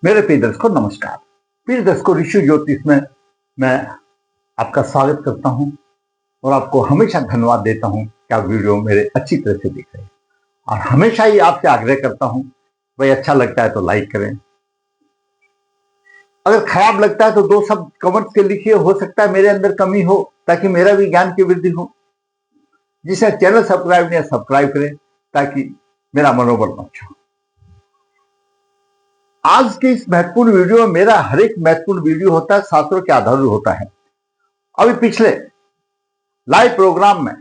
मेरे प्रिय दर्शकों नमस्कार। प्रिय दर्शकों, ऋषि ज्योतिष में मैं आपका स्वागत करता हूं और आपको हमेशा धन्यवाद देता हूं कि आप वीडियो मेरे अच्छी तरह से देख रहे हैं और हमेशा ही आपसे आग्रह करता हूं भाई अच्छा लगता है तो लाइक करें, अगर खराब लगता है तो दो शब्द कमेंट्स के लिखिए। हो सकता है मेरे अंदर कमी हो ताकि मेरा भी ज्ञान की वृद्धि हो। जिसे चैनल सब्सक्राइब नहीं है सब्सक्राइब करें ताकि मेरा मनोबल अच्छा हो। आज के इस महत्वपूर्ण वीडियो में मेरा हर एक महत्वपूर्ण वीडियो होता है शास्त्रों के आधारित होता है। अभी पिछले लाइव प्रोग्राम में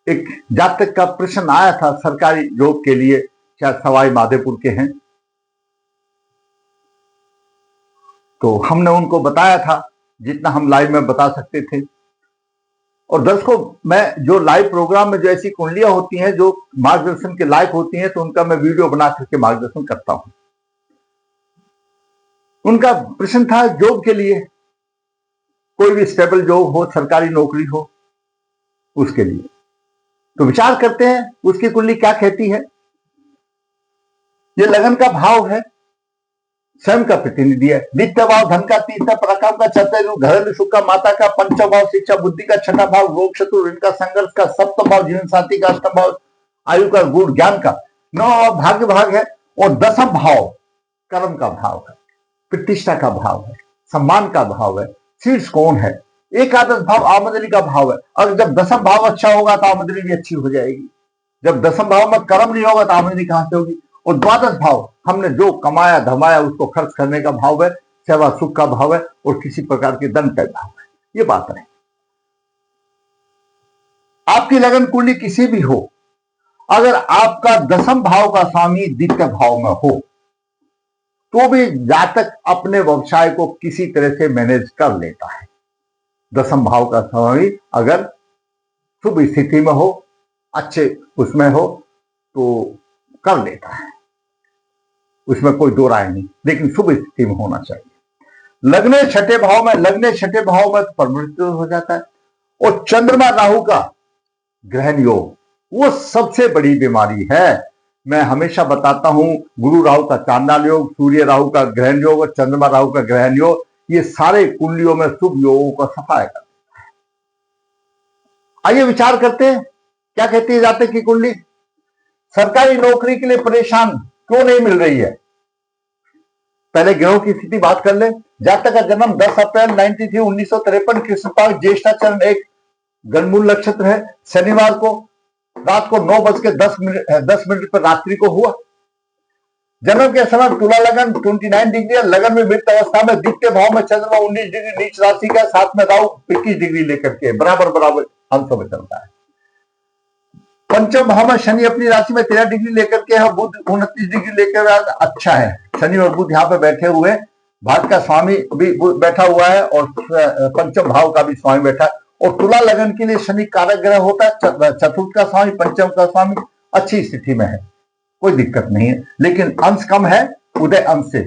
एक जातक का प्रश्न आया था सरकारी जॉब के लिए, शायद सवाई माधोपुर के हैं, तो हमने उनको बताया था जितना हम लाइव में बता सकते थे। और दर्शकों, मैं जो लाइव प्रोग्राम में जो ऐसी कुंडलियां होती हैं जो मार्गदर्शन के लायक होती हैं तो उनका मैं वीडियो बना करके मार्गदर्शन करता हूं। उनका प्रश्न था जॉब के लिए, कोई भी स्टेबल जॉब हो, सरकारी नौकरी हो, उसके लिए। तो विचार करते हैं उसकी कुंडली क्या कहती है। ये लगन का भाव है, स्वयं का प्रतिनिधि है। नित्य भाव धन का, तीसरा पराक्रम का, चतुर्थ घरेलू सुख का, माता का, पंचम भाव शिक्षा बुद्धि का, छठा भाव रोग शत्रु ऋण का, संघर्ष का, सप्तम भाव जीवन साथी का, अष्टम भाव आयु का, गुण ज्ञान का, नौ भाग्य भाग है और दसम भाव कर्म का भाव है, प्रतिष्ठा का भाव है, सम्मान का भाव है, शीर्ष कौन है। एकादश भाव आमदनी का भाव है। और जब दसम भाव अच्छा होगा तो आमदनी भी अच्छी हो जाएगी। जब दसम भाव में कर्म नहीं होगा तो आमदनी कहां से होगी। और द्वादश भाव हमने जो कमाया धमाया उसको खर्च करने का भाव है, सेवा सुख का भाव है और किसी प्रकार के दंड का भाव है। ये बात है। आपकी लगन कुंडली किसी भी हो, अगर आपका दसम भाव का स्वामी द्वितीय भाव में हो तो भी जातक अपने व्यवसाय को किसी तरह से मैनेज कर लेता है। दसम भाव का स्वामी अगर शुभ स्थिति में हो, अच्छे उसमें हो तो कर लेता है, उसमें कोई दो राय नहीं, लेकिन शुभ स्थिति में होना चाहिए। लगने छठे भाव में, लगने छठे भाव में तो परमृत्यु हो जाता है। और चंद्रमा राहु का ग्रहण योग वो सबसे बड़ी बीमारी है। मैं हमेशा बताता हूं, गुरु राहु का चांडाल योग, सूर्य राहु का ग्रहण योग और चंद्रमा राहु का ग्रहण योग, ये सारे कुंडलियों में शुभ योगों का सफाया कर देता है। आइए विचार करते हैं क्या कहती है जातक की कुंडली। सरकारी नौकरी के लिए परेशान क्यों नहीं मिल रही है। पहले ग्रहों की स्थिति बात कर ले। जातक का जन्म 10 अप्रैल 1953 कृष्णपक्ष ज्येष्ठा चरण 1 गणमूल नक्षत्र है। शनिवार को रात को 9:10 पर रात्रि को हुआ। जन्म के समय तुला लगन 29 डिग्री, लगन में मृत अवस्था में द्वितीय भाव में चंद्रमा 19 डिग्री नीच राशि का, साथ में राहु 21 डिग्री लेकर के बराबर अंशों में चलता है। पंचम भाव में शनि अपनी राशि में 13 डिग्री लेकर के है, बुध 29 डिग्री लेकर अच्छा है। शनि और बुध यहाँ पे बैठे हुए, भाग का स्वामी भी बैठा हुआ है और पंचम भाव का भी स्वामी बैठा है। और तुला लगन के लिए शनि कारक ग्रह होता है, चतुर्थ का स्वामी, पंचम का स्वामी अच्छी स्थिति में है, कोई दिक्कत नहीं है, लेकिन अंश कम है उदय अंश से।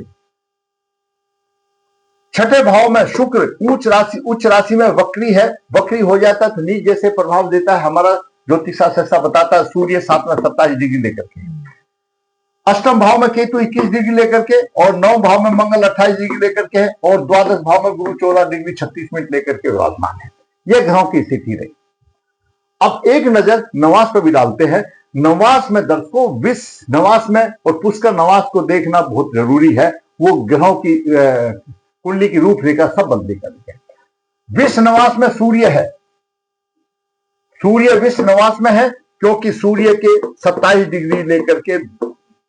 छठे भाव में शुक्र उच्च राशि में वक्री है, वक्री हो जाता है तो नीच जैसे प्रभाव देता है। हमारा ज्योतिष शास्त्र ऐसा बताता है। सूर्य 7 में 27 डिग्री लेकर के, अष्टम भाव में केतु 21 डिग्री लेकर के और नवम भाव में मंगल 28 डिग्री लेकर के है और द्वादश भाव में गुरु 14 डिग्री 36 मिनट लेकर के विराजमान है। यह ग्रहों की स्थिति रही। अब एक नजर नवास पर भी डालते हैं। नवास में दर्शकों, विष नवास में और पुष्कर नवास को देखना बहुत जरूरी है। वो ग्रहों की कुंडली की रूपरेखा सब बदली करती है। विष नवास में सूर्य है, सूर्य विष नवास में है क्योंकि सूर्य के 27 डिग्री लेकर के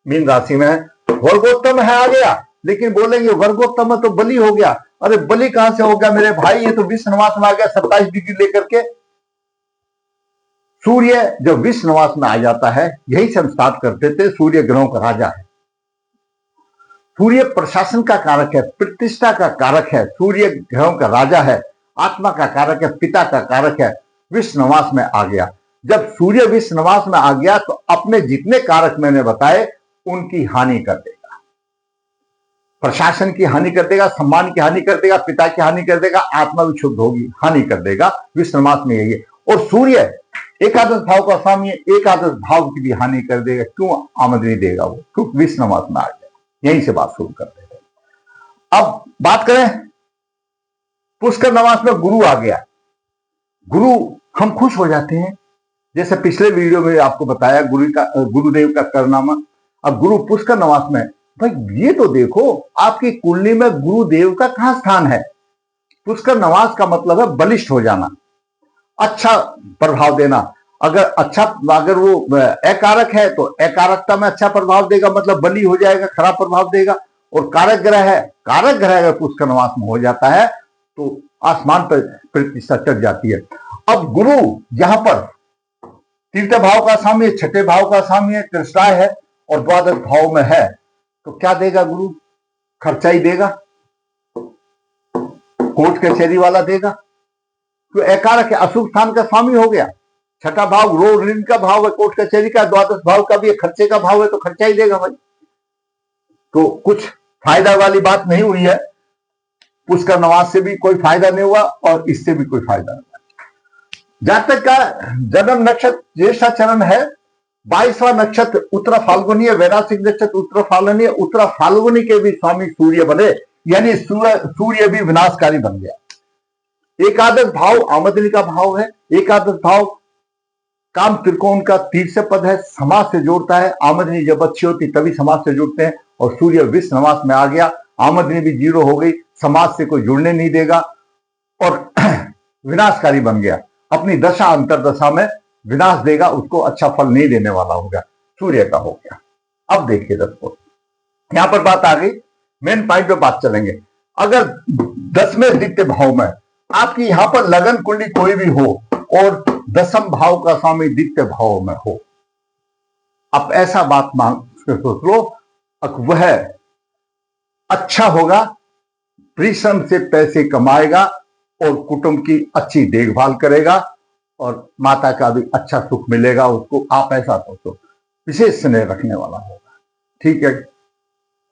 मीन राशि में है। वर्गोत्तम है आ गया, लेकिन बोलेंगे वर्गोत्तम में तो बलि हो गया। अरे बलि कहां से हो गया मेरे भाई, ये तो विष नवास में आ गया 27 डिग्री लेकर के। सूर्य जब विष नवास में आ जाता है, यही से हम स्टार्ट करते थे, सूर्य ग्रहों का राजा है। सूर्य प्रशासन का कारक है, प्रतिष्ठा का कारक है, सूर्य ग्रहों का राजा है, आत्मा का कारक है, पिता का कारक है। विष नवास में आ गया। जब सूर्य विष नवास में आ गया तो अपने जितने कारक मैंने बताए उनकी हानि कर देगा। प्रशासन की हानि कर देगा, सम्मान की हानि कर देगा, पिता की हानि कर देगा, आत्मा भी क्षुब्ध होगी, हानि कर देगा। विष नवास में यही है। और सूर्य एकादश भाव का स्वामी है, एकादश भाव की भी हानि कर देगा। क्यों आमदनी देगा वो, क्योंकि विष नवास में आ गया। यहीं से बात शुरू करते हैं। अब बात करें, पुष्कर नवास में गुरु आ गया। गुरु, हम खुश हो जाते हैं, जैसे पिछले वीडियो में आपको बताया गुरुदेव का कारनामा। अब गुरु पुष्कर नवास में, भाई ये तो देखो आपकी कुंडली में गुरुदेव का कहां स्थान है। पुष्कर नवास का मतलब है बलिष्ठ हो जाना, अच्छा प्रभाव देना। अगर वो अकारक है तो अकारकता में अच्छा प्रभाव देगा, मतलब बली हो जाएगा, खराब प्रभाव देगा। और कारक ग्रह है, कारक ग्रह अगर पुष्कर नवास में हो जाता है तो आसमान पर प्रतिष्ठा चढ़ जाती है। अब गुरु यहां पर तीसरे भाव का स्वामी है, छठे भाव का स्वामी है, कृष्णाय है और द्वादश भाव में है, तो क्या देगा गुरु? खर्चा ही देगा, कोर्ट कचहरी वाला देगा। तो एकारक है, अशुभ स्थान का स्वामी हो गया। छठा भाव रोड ऋण का भाव है, कोर्ट कचहरी का, द्वादश भाव का भी खर्चे का भाव है, तो खर्चा ही देगा भाई। तो कुछ फायदा वाली बात नहीं हुई है, पुष्कर नवास से भी कोई फायदा नहीं हुआ और इससे भी कोई फायदा नहीं हुआ। जातक का जन्म नक्षत्र ज्येष्ठा चरण है, 22वां नक्षत्र उत्तरा फाल्गुनी है, वैरासिक नक्षत्र उत्तरा फाल्गुनी है। उत्तरा फाल्गुनी के भी स्वामी सूर्य बने, यानी सूर्य भी विनाशकारी बन गया। एकादश भाव आमदनी का भाव है। एकादश भाव काम त्रिकोण का तीसरा पद है, समाज से जोड़ता है। आमदनी जब अच्छी होती तभी समाज से जुड़ते हैं, और सूर्य विश्व नवास में आ गया, आमदनी भी जीरो हो गई, समाज से कोई जुड़ने नहीं देगा और विनाशकारी बन गया। अपनी दशा अंतरदशा में विनाश देगा, उसको अच्छा फल नहीं देने वाला होगा, सूर्य का हो गया। अब देखिए दोस्तों, यहां पर बात आ गई, मेन पॉइंट पे बात चलेंगे। अगर 10वें द्वितीय भाव में आपकी यहां पर लगन कुंडली कोई भी हो और 10म भाव का स्वामी द्वितीय भाव में हो, अब ऐसा बात मान सोच लो, वह अच्छा होगा, परिश्रम से पैसे कमाएगा और कुटुंब की अच्छी देखभाल करेगा और माता का भी अच्छा सुख मिलेगा उसको। आप ऐसा सोचो, विशेष स्नेह रखने वाला होगा, ठीक है।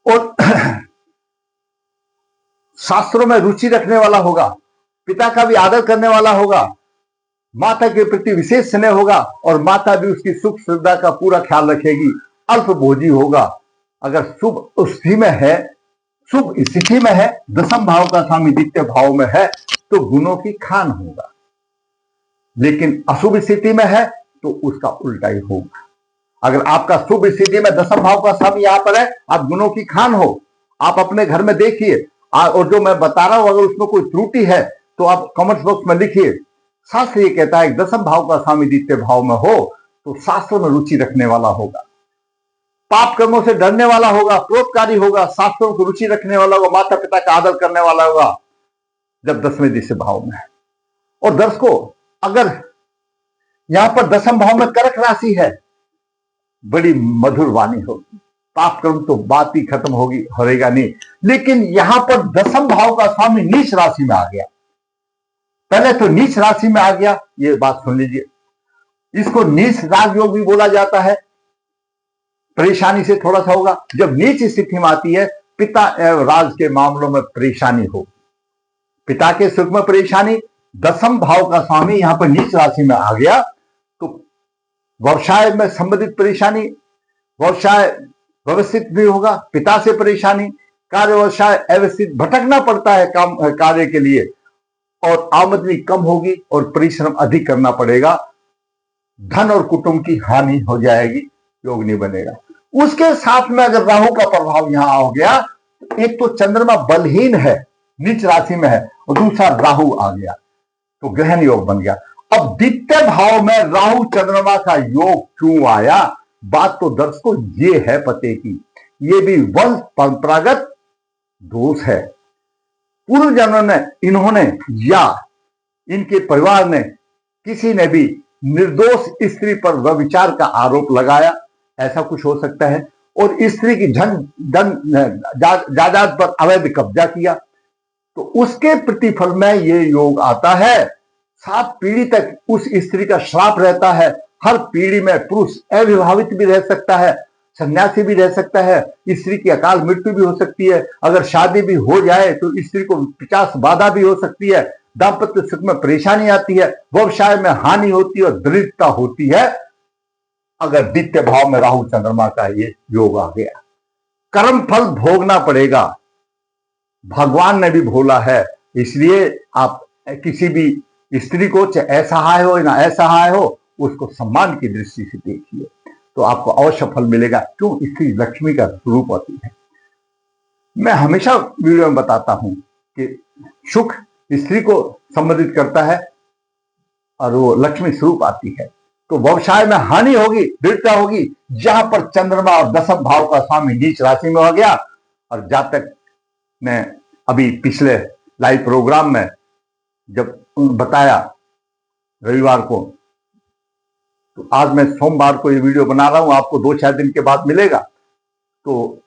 और शास्त्रों में रुचि रखने वाला होगा, पिता का भी आदर करने वाला होगा, माता के प्रति विशेष स्नेह होगा और माता भी उसकी सुख सुविधा का पूरा ख्याल रखेगी। अल्पभोजी होगा। अगर शुभ स्थिति में है, शुभ स्थिति में है, 10म भाव का स्वामी द्वितीय भाव में है, तो गुणों की खान होगा। लेकिन अशुभ स्थिति में है तो उसका उल्टा ही होगा। अगर आपका शुभ स्थिति में 10म भाव का स्वामी यहां पर है, आप गुणों की खान हो। आप अपने घर में देखिए, और जो मैं बता रहा हूं अगर उसमें कोई त्रुटि है तो आप कमेंट बॉक्स में लिखिए। शास्त्र ये कहता है 10म भाव का स्वामी द्वितीय भाव में हो तो शास्त्र में रुचि रखने वाला होगा, पाप कर्मों से डरने वाला होगा, परोपकारी होगा, शास्त्रों को रुचि रखने वाला होगा, माता पिता का आदर करने वाला होगा, जब 10वें दिशा भाव में है। और दर्शकों, अगर यहां पर 10म भाव में कर्क राशि है, बड़ी मधुर वाणी होगी, पाप कर्म तो बात ही खत्म होगी, होगा नहीं। लेकिन यहां पर 10म भाव का स्वामी नीच राशि में आ गया। पहले तो नीच राशि में आ गया, ये बात सुन लीजिए, इसको नीच राजयोग भी बोला जाता है। परेशानी से थोड़ा सा होगा। जब नीच स्थिति में आती है, पिता एवं राज के मामलों में परेशानी हो, पिता के सुख में परेशानी। 10म भाव का स्वामी यहां पर नीच राशि में आ गया तो व्यवसाय में संबंधित परेशानी, व्यवसाय व्यवस्थित भी होगा, पिता से परेशानी, कार्य व्यवसाय अव्यवस्थित, भटकना पड़ता है काम कार्य के लिए, और आमदनी कम होगी और परिश्रम अधिक करना पड़ेगा, धन और कुटुंब की हानि हो जाएगी, योग नहीं बनेगा। उसके साथ में अगर राहु का प्रभाव यहां आ गया, एक तो चंद्रमा बलहीन है, नीच राशि में है, और दूसरा राहु आ गया तो ग्रहण योग बन गया। अब द्वितीय भाव में राहु चंद्रमा का योग क्यों आया? बात तो दर्शकों ये है पते की, ये भी वंश परंपरागत दोष है। पूर्व जन्मों ने इन्होंने या इनके परिवार ने किसी ने भी निर्दोष स्त्री पर व्यभिचार का आरोप लगाया, ऐसा कुछ हो सकता है, और स्त्री की जायदाद पर अवैध कब्जा किया, तो उसके प्रतिफल में ये योग आता है। 7 पीढ़ी तक उस स्त्री का श्राप रहता है। हर पीढ़ी में पुरुष अविवाहित भी रह सकता है, सन्यासी भी रह सकता है, स्त्री की अकाल मृत्यु भी हो सकती है, अगर शादी भी हो जाए तो स्त्री को 50 बाधा भी हो सकती है, दाम्पत्य सुख में परेशानी आती है, व्यवसाय में हानि होती है और दरिद्रता होती है, अगर द्वितीय भाव में राहु चंद्रमा का ये योग आ गया। कर्म फल भोगना पड़ेगा। भगवान ने भी बोला है, इसलिए आप किसी भी स्त्री को, चाहे असहाय हो ना असहाय हो, उसको सम्मान की दृष्टि से देखिए तो आपको अवश्य फल मिलेगा। क्यों? स्त्री लक्ष्मी का स्वरूप होती है। मैं हमेशा वीडियो में बताता हूं कि सुख स्त्री को संबंधित करता है और वो लक्ष्मी स्वरूप आती है। तो व्यवसाय में हानि होगी, दृढ़ता होगी जहां पर चंद्रमा और दशम भाव का स्वामी नीच राशि में हो गया। और जातक ने अभी पिछले लाइव प्रोग्राम में जब बताया रविवार को, तो आज मैं सोमवार को ये वीडियो बना रहा हूं, आपको 2-4 दिन के बाद मिलेगा। तो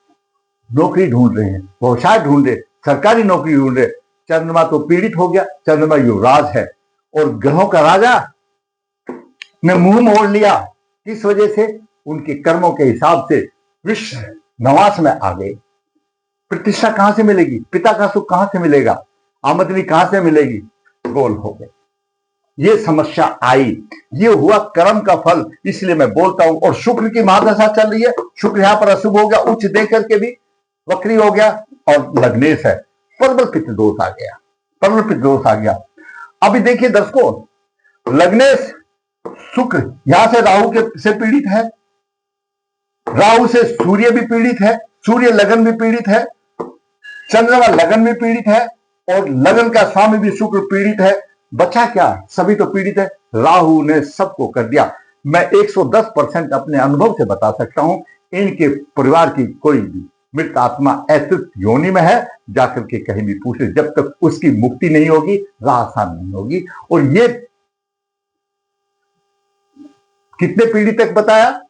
नौकरी ढूंढ रहे हैं, व्यवसाय ढूंढ रहे, सरकारी नौकरी ढूंढ रहे, चंद्रमा तो पीड़ित हो गया। चंद्रमा युवराज है और ग्रहों का राजा ने मुंह मोड़ लिया। किस वजह से? उनके कर्मों के हिसाब से विश्व नवास में आ गए। प्रतिष्ठा कहां से मिलेगी? पिता का सुख कहां से मिलेगा? आमदनी कहां से मिलेगी? गोल हो गए। ये समस्या आई, ये हुआ कर्म का फल। इसलिए मैं बोलता हूं। और शुक्र की महादशा चल रही है, शुक्र यहां पर अशुभ हो गया, उच्च दे करके भी वक्री हो गया। और लग्नेश है, प्रबल पितृदोष आ गया, प्रबल पितृदोष आ गया। अभी देखिए दर्शकों, लग्नेश शुक्र यहां से राहु के से पीड़ित है, राहु से सूर्य भी पीड़ित है, सूर्य लगन भी पीड़ित है, चंद्रमा लगन भी पीड़ित है और लगन का स्वामी भी शुक्र पीड़ित है। बचा क्या? सभी तो पीड़ित है। राहु ने सबको कर दिया। मैं 110% अपने अनुभव से बता सकता हूं, इनके परिवार की कोई भी मृत आत्मा ऐसे योनि में है, जाकर के कहीं भी पूछे, जब तक उसकी मुक्ति नहीं होगी, राह आसान नहीं होगी। और ये कितने पीढ़ी तक बताया?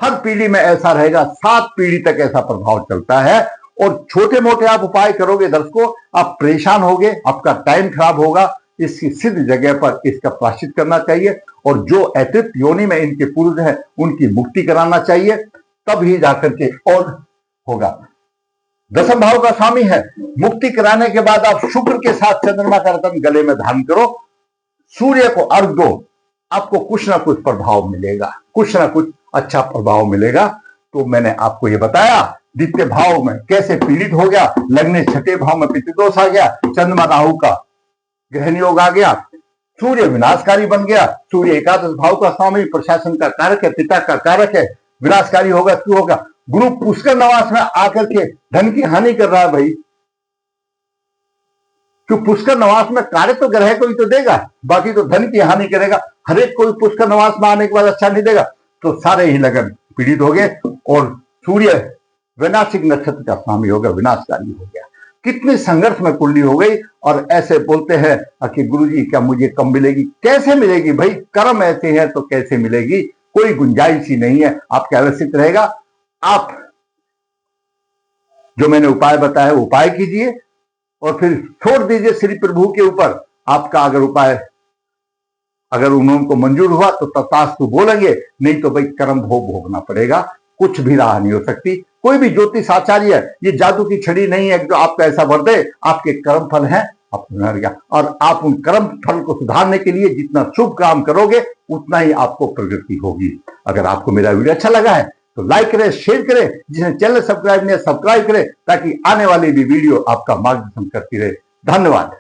हर पीढ़ी में ऐसा रहेगा, 7 पीढ़ी तक ऐसा प्रभाव चलता है। और छोटे मोटे आप उपाय करोगे दर्शकों, आप परेशान होगे, आपका टाइम खराब होगा। इसकी सिद्ध जगह पर इसका प्रायश्चित करना चाहिए और जो अतिरिक्त योनि में इनके पूर्वज हैं उनकी मुक्ति कराना चाहिए, तब ही जाकर के और होगा। दशम भाव का स्वामी है, मुक्ति कराने के बाद आप शुक्र के साथ चंद्रमा का रत्न गले में धारण करो, सूर्य को अर्घ दो, आपको कुछ ना कुछ प्रभाव मिलेगा, कुछ ना कुछ अच्छा प्रभाव मिलेगा। तो मैंने आपको ये बताया द्वितीय भाव में कैसे पीड़ित हो गया, लग्न छठे भाव में पितृदोष आ गया, चंद्रमा राहु का ग्रहण योग आ गया, सूर्य विनाशकारी बन गया। सूर्य एकादश भाव का स्वामी, प्रशासन का कारक है, पिता का कारक है, विनाशकारी होगा। क्यों होगा? गुरु पुष्कर नवास में आकर के धन की हानि कर रहा है भाई। क्यों? पुष्कर नवास में कार्य तो ग्रह को ही तो देगा, बाकी तो धन की हानि करेगा। हर एक कोई पुष्कर नवास में आने के बाद अच्छा नहीं देगा। तो सारे ही लगन पीड़ित हो गए और सूर्य विनाशिक नक्षत्र का स्वामी होगा, विनाशकारी हो गया। कितनी संघर्ष में कुंडली हो गई। और ऐसे बोलते हैं कि गुरुजी क्या मुझे कम मिलेगी? कैसे मिलेगी भाई? कर्म ऐसे हैं तो कैसे मिलेगी? कोई गुंजाइश ही नहीं है। आपका अवस्थित रहेगा। आप जो मैंने उपाय बताया उपाय कीजिए और फिर छोड़ दीजिए श्री प्रभु के ऊपर। आपका अगर उपाय अगर उनको मंजूर हुआ तो तथास्तु बोलेंगे, नहीं तो भाई कर्म भोग भोगना पड़ेगा। कुछ भी राह नहीं हो सकती। कोई भी ज्योतिष आचार्य ये जादू की छड़ी नहीं है जो आपका ऐसा भर दे। आपके कर्म फल हैं, आप गया। और आप उन कर्म फल को सुधारने के लिए जितना शुभ काम करोगे उतना ही आपको प्रगति होगी। अगर आपको मेरा वीडियो अच्छा लगा है तो लाइक करें, शेयर करें। जिसने चैनल सब्सक्राइब नहीं है सब्सक्राइब करें, ताकि आने वाली भी वीडियो आपका मार्गदर्शन करती रहे। धन्यवाद।